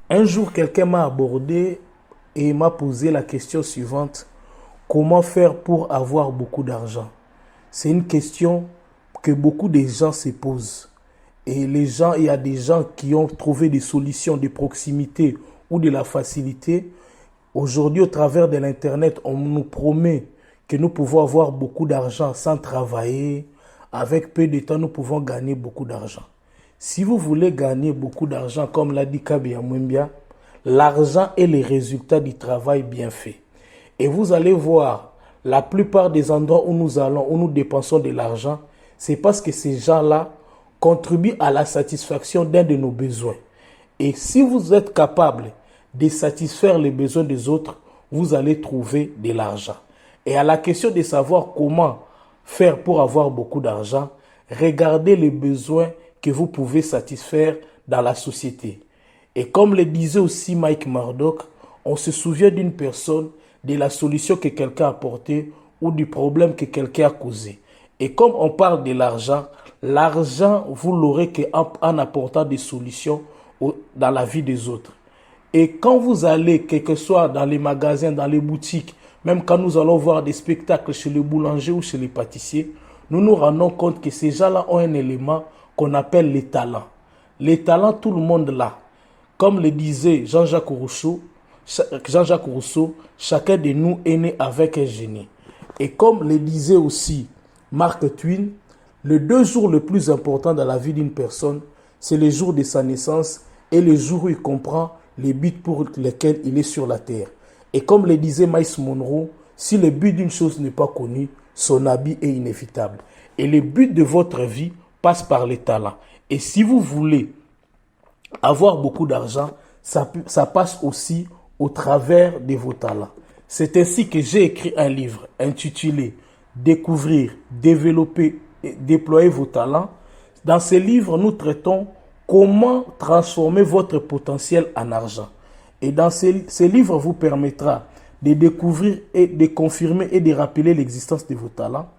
Un jour, quelqu'un m'a abordé et m'a posé la question suivante. Comment faire pour avoir beaucoup d'argent? C'est une question que beaucoup de gens se posent. Et il y a des gens qui ont trouvé des solutions de proximité ou de la facilité. Aujourd'hui, au travers de l'Internet, on nous promet que nous pouvons avoir beaucoup d'argent sans travailler. Avec peu de temps, nous pouvons gagner beaucoup d'argent. Si vous voulez gagner beaucoup d'argent, comme l'a dit Kabeya Mwimbia, l'argent est le résultat du travail bien fait. Et vous allez voir, la plupart des endroits où nous allons, où nous dépensons de l'argent, c'est parce que ces gens-là contribuent à la satisfaction d'un de nos besoins. Et si vous êtes capable de satisfaire les besoins des autres, vous allez trouver de l'argent. Et à la question de savoir comment faire pour avoir beaucoup d'argent, regardez les besoins que vous pouvez satisfaire dans la société. Et comme le disait aussi Mike Murdock, on se souvient d'une personne, de la solution que quelqu'un a apportée ou du problème que quelqu'un a causé. Et comme on parle de l'argent, l'argent, vous l'aurez qu'en apportant des solutions dans la vie des autres. Et quand vous allez, quel que soit dans les magasins, dans les boutiques, même quand nous allons voir des spectacles chez les boulangers ou chez les pâtissiers, nous nous rendons compte que ces gens-là ont un élément qu'on appelle les talents. Les talents, tout le monde l'a. Comme le disait Jean-Jacques Rousseau, chacun de nous est né avec un génie. Et comme le disait aussi Mark Twain, les 2 jours les plus importants dans la vie d'une personne, c'est le jour de sa naissance et le jour où il comprend les buts pour lesquels il est sur la terre. Et comme le disait Miles Monroe, si le but d'une chose n'est pas connu, son habit est inévitable. Et le but de votre vie passe par les talents. Et si vous voulez avoir beaucoup d'argent, ça passe aussi au travers de vos talents. C'est ainsi que j'ai écrit un livre intitulé « Découvrir, développer et déployer vos talents ». Dans ce livre, nous traitons comment transformer votre potentiel en argent. Et dans ce livre vous permettra de découvrir et de confirmer et de rappeler l'existence de vos talents,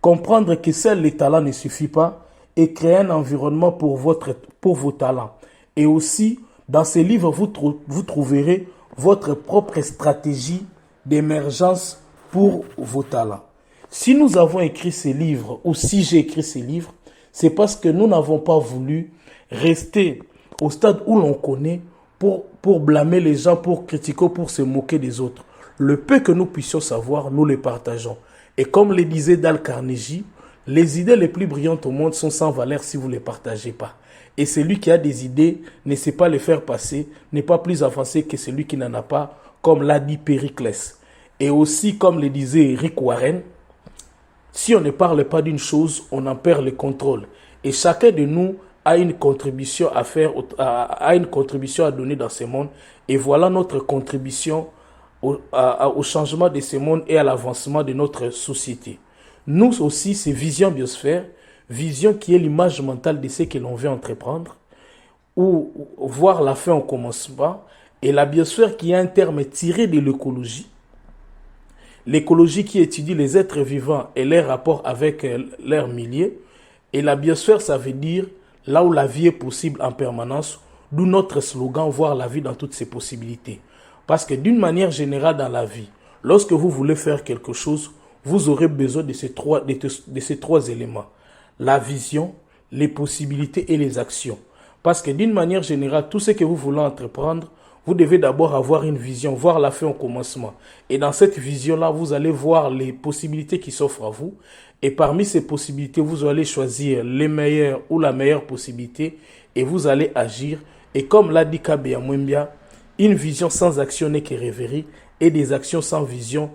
comprendre que seuls les talents ne suffisent pas et créer un environnement pour vos talents. Et aussi, dans ce livre, vous trouverez votre propre stratégie d'émergence pour vos talents. Si nous avons écrit ces livres, ou si j'ai écrit ces livres, c'est parce que nous n'avons pas voulu rester au stade où l'on connaît pour blâmer les gens, pour critiquer, pour se moquer des autres. Le peu que nous puissions savoir, nous les partageons. Et comme le disait Dale Carnegie, les idées les plus brillantes au monde sont sans valeur si vous ne les partagez pas. Et celui qui a des idées ne sait pas les faire passer, n'est pas plus avancé que celui qui n'en a pas, comme l'a dit Périclès. Et aussi, comme le disait Rick Warren, si on ne parle pas d'une chose, on en perd le contrôle. Et chacun de nous a une contribution à faire, a une contribution à donner dans ce monde. Et voilà notre contribution au changement de ce monde et à l'avancement de notre société. Nous aussi, c'est Vision Biosphère, vision qui est l'image mentale de ce que l'on veut entreprendre, ou voir la fin au commencement, et la biosphère qui est un terme tiré de l'écologie. L'écologie qui étudie les êtres vivants et leurs rapports avec leur milieu. Et la biosphère, ça veut dire là où la vie est possible en permanence, d'où notre slogan, voir la vie dans toutes ses possibilités. Parce que d'une manière générale dans la vie, lorsque vous voulez faire quelque chose, vous aurez besoin de ces trois éléments. La vision, les possibilités et les actions. Parce que d'une manière générale, tout ce que vous voulez entreprendre, vous devez d'abord avoir une vision, voir la fin au commencement. Et dans cette vision-là, vous allez voir les possibilités qui s'offrent à vous. Et parmi ces possibilités, vous allez choisir les meilleures ou la meilleure possibilité et vous allez agir. Et comme l'a dit Kabeya Mwimbia, une vision sans action n'est que rêverie et des actions sans vision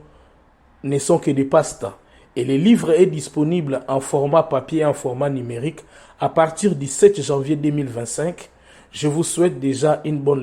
ne sont que des passe-temps. Et le livre est disponible en format papier et en format numérique à partir du 7 janvier 2025. Je vous souhaite déjà une bonne